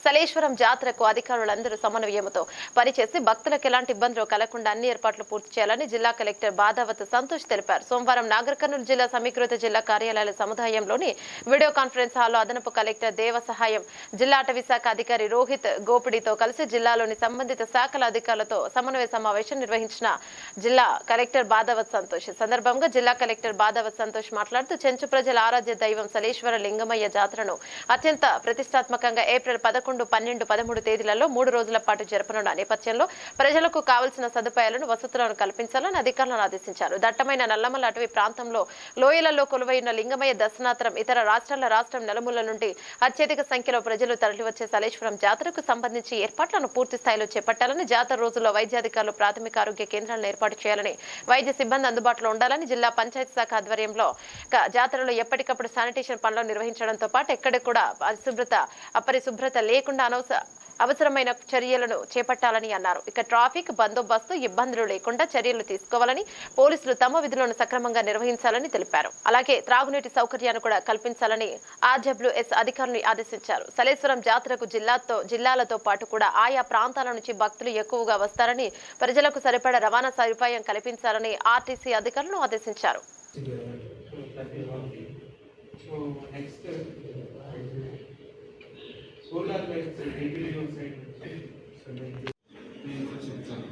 సలేశ్వరం జాతరకు అధికారులందరూ సమన్వయంతో పనిచేసి భక్తులకు ఎలాంటి ఇబ్బందులు కలగకుండా అన్ని ఏర్పాట్లు పూర్తి చేయాలని జిల్లా కలెక్టర్ బాధావత్ సంతోష్ తెలిపారు. సోమవారం నాగర్ కర్నూలు జిల్లా సమీకృత జిల్లా కార్యాలయాల సముదాయంలోని వీడియో కాన్ఫరెన్స్ హాల్లో అదనపు కలెక్టర్ దేవ సహాయం, జిల్లా అటవీ శాఖ అధికారి రోహిత్ గోపిడితో కలిసి జిల్లాలోని సంబంధిత శాఖల అధికారులతో సమన్వయ సమావేశం నిర్వహించిన జిల్లా కలెక్టర్ బాధావత్ సంతోష్. సందర్భంగా జిల్లా కలెక్టర్ బాధావత్ సంతోష్ మాట్లాడుతూ చెంచు ప్రజల ఆరాధ్య దైవం సలేశ్వర లింగమయ్య జాతరను అత్యంత ప్రతిష్టాత్మకంగా ఏప్రిల్ 11, 12, 13 తేదీలలో 3 రోజుల పాటు జరపనున్న నేపథ్యంలో ప్రజలకు కావాల్సిన సదుపాయాలను, వసతులను కల్పించాలని అధికారులను ఆదేశించారు. దట్టమైన నల్లమల అటవీ ప్రాంతంలో లోయలలో కొలువైన లింగమయ్య దర్శనార్థం ఇతర రాష్ట్రం నలుమూల నుండి అత్యధిక సంఖ్యలో ప్రజలు తరలివచ్చే సలేశ్వరం జాతరకు సంబంధించి ఏర్పాట్లను పూర్తి స్థాయిలో చేపట్టాలని, జాతర రోజుల్లో వైద్యాధికారులు ప్రాథమిక ఆరోగ్య కేంద్రాలను ఏర్పాటు చేయాలని, వైద్య సిబ్బంది అందుబాటులో ఉండాలని జిల్లా పంచాయతీ శాఖ ఆధ్వర్యంలో జాతరలో ఎప్పటికప్పుడు శానిటేషన్ పనులు నిర్వహించడంతో పాటు ఎక్కడ కూడా అపరిశుభ్రత లేకుండా అవసరమైన చర్యలను చేపట్టాలని అన్నారు. ఇక ట్రాఫిక్ బందోబస్తు ఇబ్బందులు లేకుండా చర్యలు తీసుకోవాలని, పోలీసులు తమ విధులను సక్రమంగా నిర్వహించాలని తెలిపారు. అలాగే త్రాగునీటి సౌకర్యాన్ని కూడా కల్పించాలని ఆర్డబ్ల్యూఎస్ అధికారులను ఆదేశించారు. సలేశ్వరం జాతరకు జిల్లాలతో పాటు కూడా ఆయా ప్రాంతాల నుంచి భక్తులు ఎక్కువగా వస్తారని, ప్రజలకు సరిపడా రవాణా సదుపాయం కల్పించాలని ఆర్టీసీ అధికారులను ఆదేశించారు. సోలార్ లైట్స్ చెప్తాను.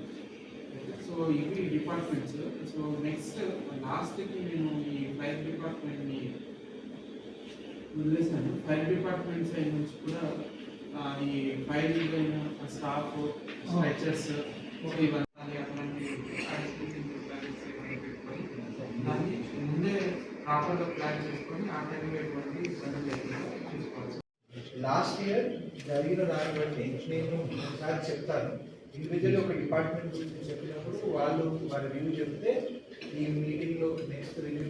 సో ఇవి డిపార్ట్మెంట్స్. సో నెక్స్ట్ లాస్ట్కి నేను ఈ ఫైర్ డిపార్ట్మెంట్ని వదిలేసాను. ఫైర్ డిపార్ట్మెంట్ సైడ్ నుంచి కూడా ఈ ఫైర్ అయిన స్టాఫ్, స్ట్రెచర్స్ ఇవన్నీ అట్లాంటి దాన్ని ముందే ప్రాపర్గా ప్లాన్ చేసుకొని ఆ టైంలో ఎటువంటి ఇబ్బంది లేకుండా చూసుకోవాలి. లాస్ట్ ఇయర్ జరిగిన దాన్ని బట్టి నేను ఒకసారి చెప్తాను. ఇండివిజువల్ ఒక డిపార్ట్మెంట్ గురించి చెప్పినప్పుడు వాళ్ళు వారి రివ్యూ చెప్తే ఈ మీటింగ్లో నెక్స్ట్ రివ్యూ